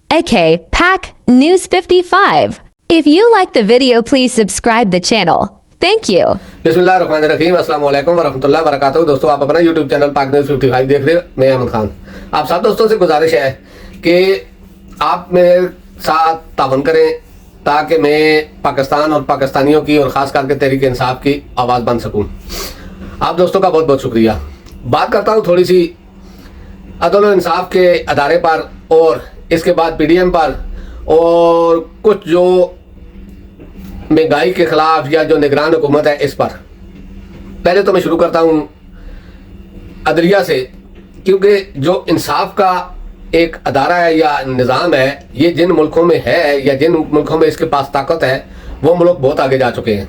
AK Pack News 55. If you like the video, please subscribe the channel. Thank you. बिस्मिल्लाहिर्रहमानिर्रहीम, अस्सलाम वालेकुम वरहमतुल्लाहि वबरकातुहू। दोस्तों, आप अपना YouTube चैनल पाक न्यूज़ 55 देख रहे हो। मैं अहमद खान। आप सब दोस्तों से गुजारिश है कि आप मेरे साथ तावन करें ताकि मैं पाकिस्तान और पाकिस्तानियों की और ख़ास करके तहरीक इंसाफ की आवाज़ बन सकूं। आप दोस्तों का बहुत बहुत शुक्रिया। बात करता हूं थोड़ी सी अदल और इंसाफ के अदारे पर और इसके बाद PDM पर और कुछ जो महंगाई के खिलाफ या जो निगरान हुकूमत है इस पर। पहले तो मैं शुरू करता हूं अदलिया से, क्योंकि जो इंसाफ का एक अदारा है या निज़ाम है, ये जिन मुल्कों में है या जिन मुल्कों में इसके पास ताकत है वो मुल्क बहुत आगे जा चुके हैं।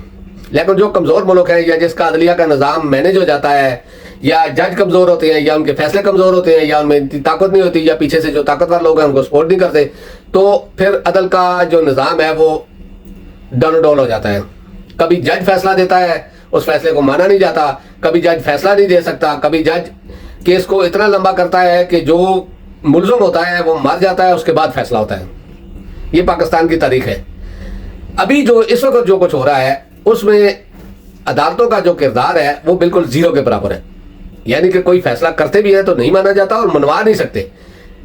लेकिन जो कमज़ोर मुल्क हैं या जिसका अदलिया का निज़ाम मैनेज हो जाता है या जज कमज़ोर होते हैं या उनके फैसले कमज़ोर होते हैं या उनमें इतनी ताकत नहीं होती या पीछे से जो ताकतवर लोग हैं उनको सपोर्ट नहीं करते, तो फिर अदल का जो निज़ाम है वो डोल हो जाता है। कभी जज फैसला देता है, उस फैसले को माना नहीं जाता, कभी जज फैसला नहीं दे सकता, कभी जज केस को इतना लंबा करता है कि जो मुलज़म होता है वो मर जाता है, उसके बाद फैसला होता है। ये पाकिस्तान की तारीख है। अभी जो इस वक्त जो कुछ हो रहा है उसमें अदालतों का जो किरदार है वो बिल्कुल जीरो के बराबर है। यानी कि कोई फैसला करते भी है तो नहीं माना जाता और मनवा नहीं सकते।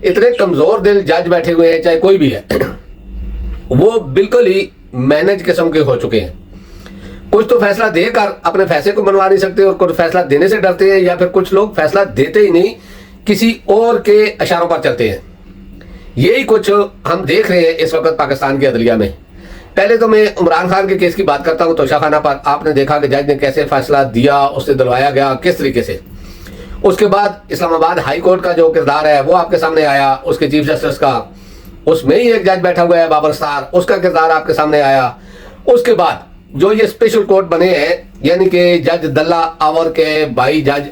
इतने कमज़ोर दिल जज बैठे हुए हैं, चाहे कोई भी है, वो बिल्कुल ही मैनेज किस्म के हो चुके हैं। कुछ तो फैसला देकर अपने फैसले को मनवा नहीं सकते और कुछ फैसला देने से डरते हैं, या फिर कुछ लोग फैसला देते ही नहीं, किसी और के इशारों पर चलते हैं। यही कुछ हम देख रहे हैं इस वक्त पाकिस्तान की अदलिया में। पहले तो मैं इमरान खान के केस की बात करता हूँ। तोशाखाना पर आपने देखा कि जज ने कैसे फैसला दिया, उससे दिलवाया गया किस तरीके से। उसके बाद इस्लामाबाद हाई कोर्ट का जो किरदार है वो आपके सामने आया, उसके चीफ जस्टिस का, उसमें ही एक जज बैठा हुआ है बाबर स्टार, उसका किरदार आपके सामने आया। उसके बाद जो ये स्पेशल कोर्ट बने हैं, यानी कि जज दल्ला आवर के भाई जज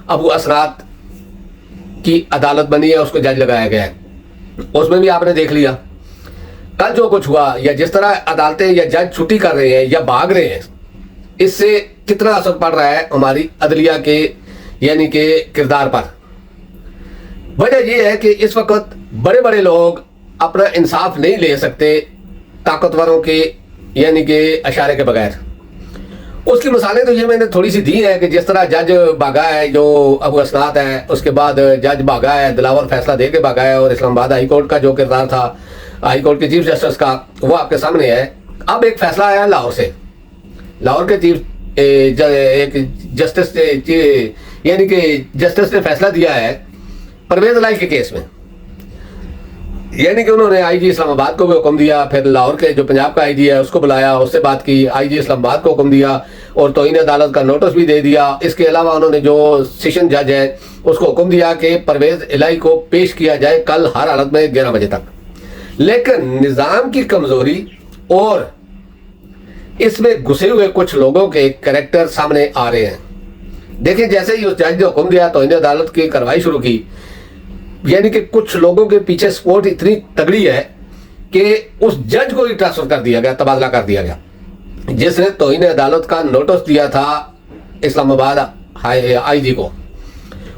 अबू असरात की अदालत बनी है, उसको जज लगाया गया है। उसमें भी आपने देख लिया कल जो कुछ हुआ, या जिस तरह अदालतें या जज छुट्टी कर रहे हैं या भाग रहे हैं, इससे कितना असर पड़ रहा है हमारी अदलिया के यानी कि किरदार पर। वजह यह है कि इस वक्त बड़े बड़े लोग अपना इंसाफ नहीं ले सकते ताकतवरों के यानी कि इशारे के बगैर। उसकी मिसालें तो ये मैंने थोड़ी सी दी है कि जिस तरह जज भागा है जो अबू असनात है, उसके बाद जज भागा है, दिलावर फैसला दे के भागा है, और इस्लामाबाद हाई कोर्ट का जो किरदार था हाई कोर्ट के चीफ जस्टिस का वो आपके सामने है। अब एक फैसला आया लाहौर से। लाहौर के चीफ एक जस्टिस यानी कि जस्टिस ने फैसला दिया है परवेज इलाही के केस में। यानी कि उन्होंने IG इस्लामाबाद को भी हुक्म दिया, फिर लाहौर के जो पंजाब का IG है उसको बुलाया, उससे बात की, IG इस्लामाबाद को हुक्म दिया और तौहीन अदालत का नोटिस भी दे दिया। इसके अलावा उन्होंने जो सेशन जज है उसको हुक्म दिया कि परवेज इलाही को पेश किया जाए कल हर हालत में 11 बजे तक। लेकिन निज़ाम की कमज़ोरी और इसमें घुसे हुए कुछ लोगों के कैरेक्टर सामने आ रहे हैं। देखिए, जैसे ही उस जज ने हुक्म दिया, तौहीन अदालत की कार्रवाई शुरू की, यानी कि कुछ लोगों के पीछे सपोर्ट इतनी तगड़ी है कि उस जज को ही ट्रांसफर कर दिया गया, तबादला कर दिया गया, जिसने तौहीन अदालत का नोटिस दिया था इस्लामाबाद IG को,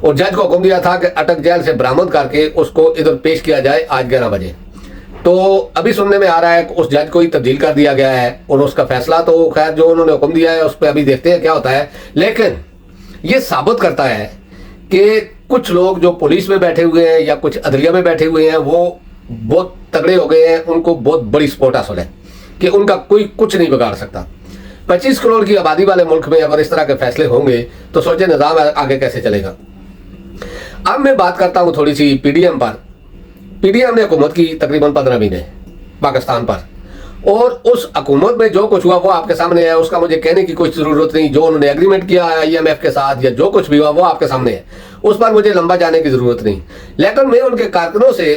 और जज को हुक्म दिया था कि अटक जेल से बरामद करके उसको इधर पेश किया जाए आज 11 बजे। तो अभी सुनने में आ रहा है कि उस जज को ही तब्दील कर दिया गया है और उसका फैसला तो खैर जो उन्होंने हुक्म दिया है उस पर अभी देखते हैं क्या होता है। लेकिन ये साबित करता है कि कुछ लोग जो पुलिस में बैठे हुए हैं या कुछ अदलिया में बैठे हुए हैं वो बहुत तगड़े हो गए हैं, उनको बहुत बड़ी सपोर्ट हासिल है कि उनका कोई कुछ नहीं बिगाड़ सकता। 25 करोड़ की आबादी वाले मुल्क में अगर इस तरह के फैसले होंगे तो सोचे निज़ाम आगे कैसे चलेगा। अब मैं बात करता हूँ थोड़ी सी PDM पर। PDM ने हुकूमत की तकरीबन 15 महीने पाकिस्तान पर, और उस हुकूमत में जो कुछ हुआ वो आपके सामने है। उसका मुझे कहने की कोई ज़रूरत नहीं। जो उन्होंने एग्रीमेंट किया है IMF के साथ या जो कुछ भी हुआ वो आपके सामने है, उस पर मुझे लंबा जाने की ज़रूरत नहीं। लेकिन मैं उनके कारकुनों से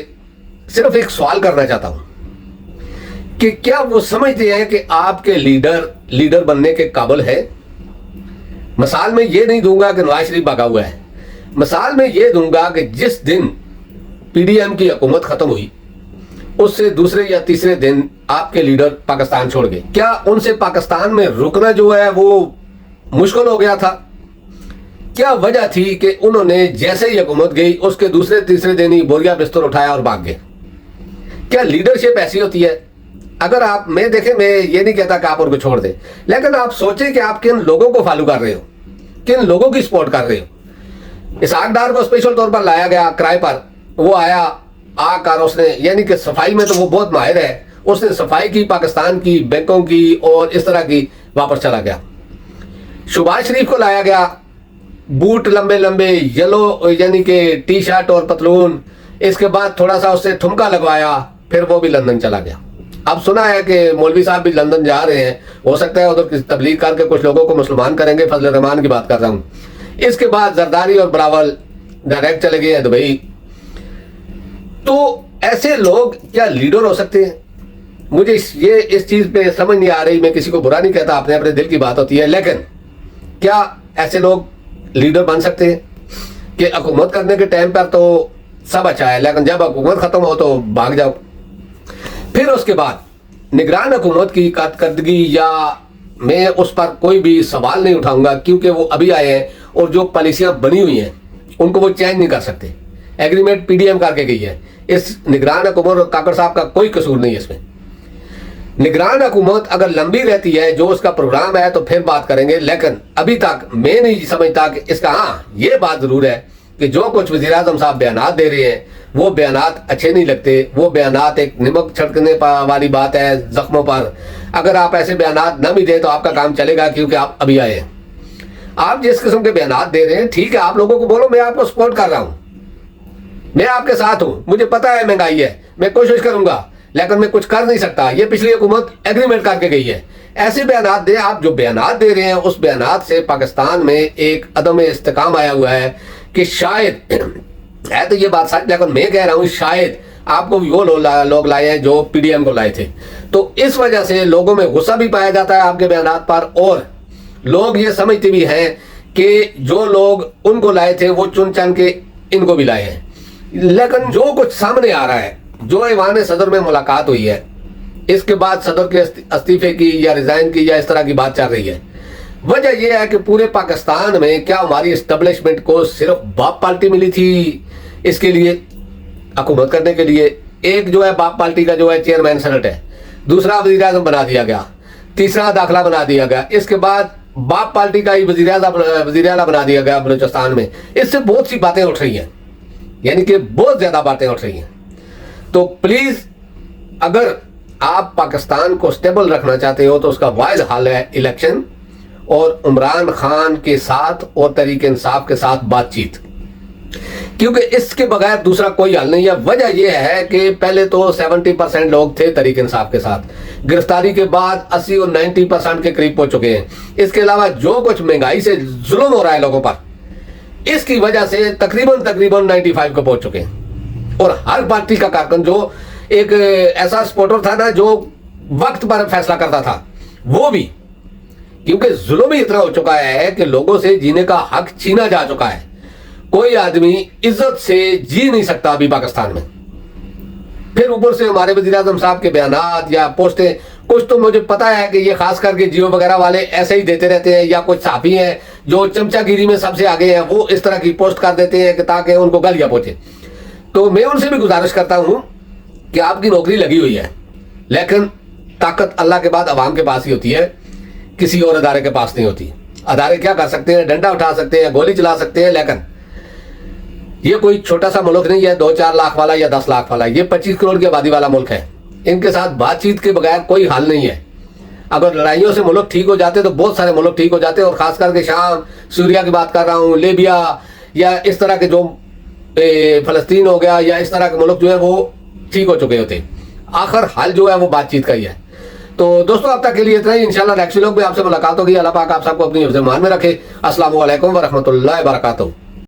सिर्फ एक सवाल करना चाहता हूँ कि क्या वो समझते हैं कि आपके लीडर बनने के काबिल है। मिसाल में ये नहीं दूंगा कि नवाज शरीफ भागा हुआ है, मिसाल में ये दूंगा कि जिस दिन PDM की हुकूमत खत्म हुई उससे दूसरे या तीसरे दिन आपके लीडर पाकिस्तान छोड़ गए। क्या उनसे पाकिस्तान में रुकना जो है वो मुश्किल हो गया था? क्या वजह थी कि उन्होंने जैसे ही हुकूमत गई उसके दूसरे तीसरे दिन ही बोरिया बिस्तर उठाया और भाग गए? کیا لیڈرشپ ایسی ہوتی ہے؟ اگر آپ میں دیکھیں، میں یہ نہیں کہتا کہ آپ ان کو چھوڑ دیں، لیکن آپ سوچیں کہ آپ کن لوگوں کو فالو کر رہے ہو، کن لوگوں کی سپورٹ کر رہے ہو۔ اسحاق ڈار کو اسپیشل طور پر لایا گیا کرائے پر، وہ آیا آ کر اس نے، یعنی کہ صفائی میں تو وہ بہت ماہر ہے، اس نے صفائی کی پاکستان کی، بینکوں کی اور اس طرح کی، واپس چلا گیا۔ شہباز شریف کو لایا گیا، بوٹ لمبے لمبے یلو یعنی کہ ٹی شرٹ اور پتلون، اس کے بعد تھوڑا سا اس سے ٹھمکا لگوایا، پھر وہ بھی لندن چلا گیا۔ اب سنا ہے کہ مولوی صاحب بھی لندن جا رہے ہیں، ہو سکتا ہے ادھر کسی تبلیغ کر کے کچھ لوگوں کو مسلمان کریں گے، فضل الرحمان کی بات کر رہا ہوں۔ اس کے بعد زرداری اور بلاول ڈائریکٹ چلے گئے ہیں دبئی۔ تو ایسے لوگ کیا لیڈر ہو سکتے ہیں؟ مجھے اس چیز پہ سمجھ نہیں آ رہی، میں کسی کو برا نہیں کہتا، اپنے اپنے دل کی بات ہوتی ہے، لیکن کیا ایسے لوگ لیڈر بن سکتے ہیں کہ حکومت کرنے کے ٹائم پر تو سب اچھا ہے، لیکن جب حکومت ختم ہو تو بھاگ جاؤ؟ پھر اس کے بعد نگران حکومت کی کارکردگی، یا میں اس پر کوئی بھی سوال نہیں اٹھاؤں گا، کیونکہ وہ ابھی آئے ہیں اور جو پالیسیاں بنی ہوئی ہیں ان کو وہ چینج نہیں کر سکتے۔ ایگریمنٹ پی ڈی ایم کر کے گئی ہے، اس نگران حکومت اور کاکڑ صاحب کا کوئی قصور نہیں ہے اس میں۔ نگران حکومت اگر لمبی رہتی ہے، جو اس کا پروگرام ہے، تو پھر بات کریں گے، لیکن ابھی تک میں نہیں سمجھتا کہ اس کا، ہاں یہ بات ضرور ہے کہ جو کچھ وزیر اعظم صاحب بیانات دے رہے ہیں وہ بیانات اچھے نہیں لگتے، وہ بیانات ایک نمک چھڑکنے والی بات ہے زخموں پر۔ اگر آپ ایسے بیانات نہ بھی دیں تو آپ کا کام چلے گا، کیونکہ آپ ابھی آئے ہیں۔ آپ جس قسم کے بیانات دے رہے ہیں، ٹھیک ہے، آپ لوگوں کو بولو میں آپ کو سپورٹ کر رہا ہوں، میں آپ کے ساتھ ہوں، مجھے پتا ہے مہنگائی ہے، میں کوشش کروں گا، لیکن میں کچھ کر نہیں سکتا، یہ پچھلی حکومت ایگریمنٹ کر کے گئی ہے۔ ایسے بیانات دیں۔ آپ جو بیانات دے رہے ہیں اس بیانات سے پاکستان میں ایک عدم استحکام آیا ہوا ہے کہ شاید ہے تو یہ بات سچ، لیکن میں کہہ رہا ہوں شاید آپ کو بھی وہ لوگ لائے ہیں جو پی ڈی ایم کو لائے تھے، تو اس وجہ سے لوگوں میں غصہ بھی پایا جاتا ہے آپ کے بیانات پر، اور لوگ یہ سمجھتے بھی ہیں کہ جو لوگ ان کو لائے تھے وہ چن چن کے ان کو بھی لائے ہیں۔ لیکن جو کچھ سامنے آ رہا ہے، جو ایوان صدر میں ملاقات ہوئی ہے، اس کے بعد صدر کے استعفے کی یا ریزائن کی یا اس طرح کی بات چل رہی ہے، وجہ یہ ہے کہ پورے پاکستان میں کیا ہماری اسٹیبلشمنٹ کو صرف باپ پارٹی ملی تھی اس کے لیے حکومت کرنے کے لیے؟ ایک جو ہے باپ پارٹی کا جو ہے چیئرمین سینٹ ہے، دوسرا وزیر اعظم بنا دیا گیا، تیسرا داخلہ بنا دیا گیا، اس کے بعد باپ پارٹی کا ہی وزیر اعلیٰ بنا دیا گیا بلوچستان میں۔ اس سے بہت سی باتیں اٹھ رہی ہیں، یعنی کہ بہت زیادہ باتیں اٹھ رہی ہیں۔ تو پلیز اگر آپ پاکستان کو سٹیبل رکھنا چاہتے ہو تو اس کا واحد حل ہے الیکشن، اور عمران خان کے ساتھ اور تحریک انصاف کے ساتھ بات چیت، کیونکہ اس کے بغیر دوسرا کوئی حل نہیں ہے۔ وجہ یہ ہے کہ پہلے تو 70% لوگ تھے تحریک انصاف کے ساتھ، گرفتاری کے بعد 80 اور 90% کے قریب پہنچ چکے ہیں۔ اس کے علاوہ جو کچھ مہنگائی سے ظلم ہو رہا ہے لوگوں پر، اس کی وجہ سے تقریباً 95 کو پہنچ چکے ہیں۔ اور ہر پارٹی کا کارکن جو ایک ایسا سپورٹر تھا نا، جو وقت پر فیصلہ کرتا تھا، وہ بھی، کیونکہ ظلم ہی اتنا ہو چکا ہے کہ لوگوں سے جینے کا حق چھینا جا چکا ہے۔ کوئی آدمی عزت سے جی نہیں سکتا ابھی پاکستان میں۔ پھر اوپر سے ہمارے وزیر اعظم صاحب کے بیانات یا پوسٹیں، کچھ تو مجھے پتا ہے کہ یہ خاص کر کے جیو وغیرہ والے ایسے ہی دیتے رہتے ہیں، یا کچھ صحافی ہیں جو چمچا گیری میں سب سے آگے ہیں، وہ اس طرح کی پوسٹ کر دیتے ہیں کہ تاکہ ان کو گالیاں پہنچے۔ تو میں ان سے بھی گزارش کرتا ہوں کہ آپ کی نوکری لگی ہوئی ہے، لیکن طاقت اللہ کے بعد عوام کے پاس ہی ہوتی ہے، کسی اور ادارے کے پاس نہیں ہوتی۔ ادارے کیا کر سکتے ہیں؟ ڈنڈا اٹھا سکتے ہیں، گولی چلا سکتے ہیں، لیکن یہ کوئی چھوٹا سا ملک نہیں ہے 2-4 لاکھ والا یا 10 لاکھ والا، یہ 25 کروڑ کی آبادی والا ملک ہے۔ ان کے ساتھ بات چیت کے بغیر کوئی حل نہیں ہے۔ اگر لڑائیوں سے ملک ٹھیک ہو جاتے تو بہت سارے ملک ٹھیک ہو جاتے، اور خاص کر کے شام، سوریا کی بات کر رہا ہوں، لیبیا، یا اس طرح کے جو فلسطین ہو گیا، یا اس طرح کے ملک جو ہے وہ ٹھیک ہو چکے ہوتے۔ آخر حل جو ہے وہ بات چیت کا ہی ہے۔ تو دوستوں اب تک کے لیے اتنا ہی، انشاءاللہ نیکسٹ ویلوگ میں آپ سے ملاقات ہوگی۔ اللہ پاک آپ سب کو اپنی حفظ ایمان میں رکھے۔ السلام علیکم ورحمۃ اللہ وبرکاتہ۔